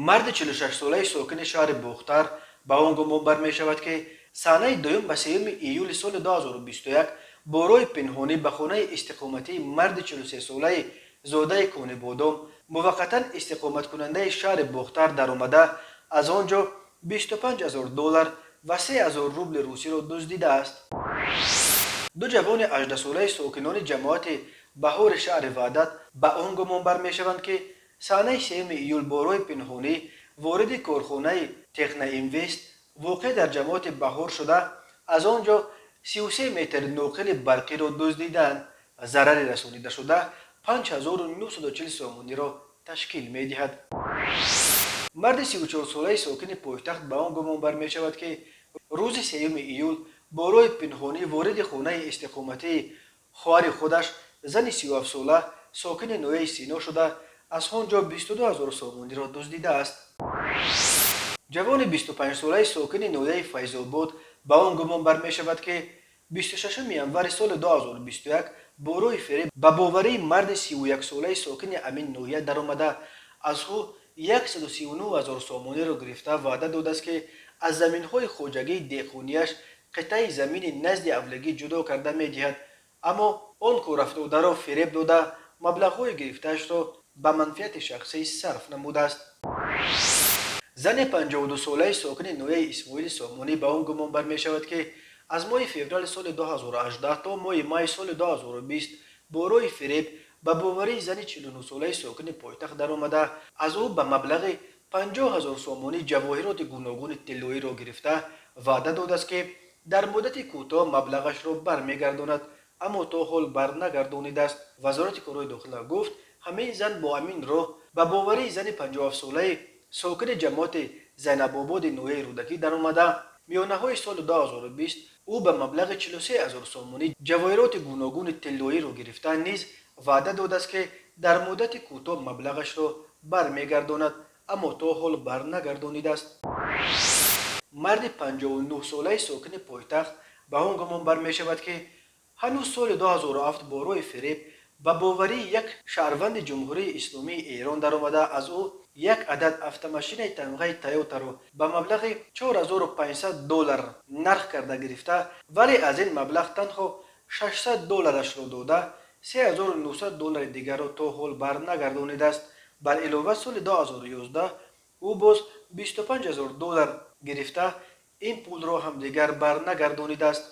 مرد 46 ساله ساکن شهر بختر به آن گمان برمی شود که سانه دوم به 3 ایول سال 2021 بارای پنهانی به خانه استقامتی مرد 43 ساله زاده کون بادام موقتا استقامت کننده شهر بختر در آمده از آنجا 25,000 دلار و 3,000 روبل روسی را دزدیده است. دو جوان 18 ساله ساکنان جماعت بهار شهر وحدت به آن گمان برمی شوند که سانه 3 ایول بارای پنهانی وارد کارخانه تخنه اینوست واقع در جماعت بهار شده از آنجا 33 متر ناقل برقی را دزدیدند و ضرر رسانیده شده 5,940 سامانی را تشکیل می دهد. مرد 34 ساله ساکن پایتخت به آن گمان برمی شود که روز 3 ایول بارای پنهانی وارد خانه استقامتی خواهر خودش زن 37 ساله ساکن نویه سینا شده از آنجا 22,000 سامانی را دزدیده است. جوان 25 ساله ساکن نویه فیض‌آباد به آن گمان برمی شود که 26 ینور سال 2021 بارای فریب به باوری مرد 31 ساله ساکن امین نویه در آمده از او 139,000 سامانی را گرفته وعده داده است که از زمین‌های خواجگی دهقانی‌اش قطعه زمین نزد اولگی جدا کرده می‌دهد، اما آن کار افتاده را فریب داده مبلغ‌های گرفته‌اش را به منفعت شخصی صرف نموده است. زن 52 ساله ساکن نویه اسماعیل سامانی به آن گمان برمی شود که از ماه فوریه سال 2018 تا ماه مای سال 2020 بارای فریب به باوری زن 49 ساله ساکن پایتخت در آمده از او به مبلغ 50,000 سامانی جواهرات گوناگون طلایی را گرفته وعده داده است که در مدت کوتاه مبلغش را برمیگرداند، اما تا حال برنگردانیده است. وزارت کارهای داخله گفت همین زن با امین راه به باوری زن 57 ساله ساکن جماعت زینب آباد نویه رودکی در آمده میانه های سال 2020 او به مبلغ 43,000 سامانی جواهرات گوناگون طلایی را گرفته نیز وعده داده است که در مدت کوتاه مبلغش را برمیگرداند، اما تا حال برنگردانیده است. مرد 59 ساله ساکن پایتخت به آن گمان برمی شود که هنوز سال 2007 بارای فریب به باوری یک شهروند جمهوری اسلامی ایران در آمده از او یک عدد автомашین تمغه تویوتا را به مبلغ 4,500 دلار نرخ کرده گرفته، ولی از این مبلغ تنها 600 دلارش را داده 3,900 دلار دیگر را تا حال برنگردانیده است. بر علاوه سال 2011 او باز 25,000 دلار گرفته این پول را هم دیگر برنگردانیده است.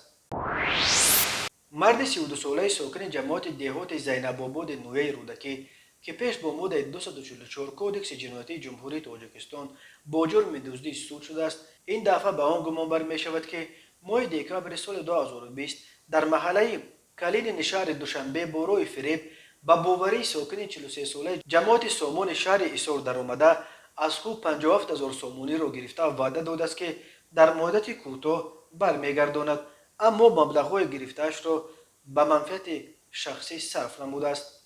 مرد 32 ساله ساکن جماعت دهات زینب آباد نویه رودکی که پیش با ماده 244 کودکس جنایتی جمهوری تاجیکستان با جرم دزدی سود شده است، این دفعه به آن گمان برمی شود که ماه دکامبر سال 2020 در محله کلین شهر دوشنبه بارای فریب به باوری ساکن 43 ساله جماعت سامان شهر ایسار در آمده از او 57,000 سامانی را گرفته وعده داده است که در مدت کوتاه برمیگرداند، اما مبلغ‌های گرفته‌اش را به منفعت شخصی صرف نموده است.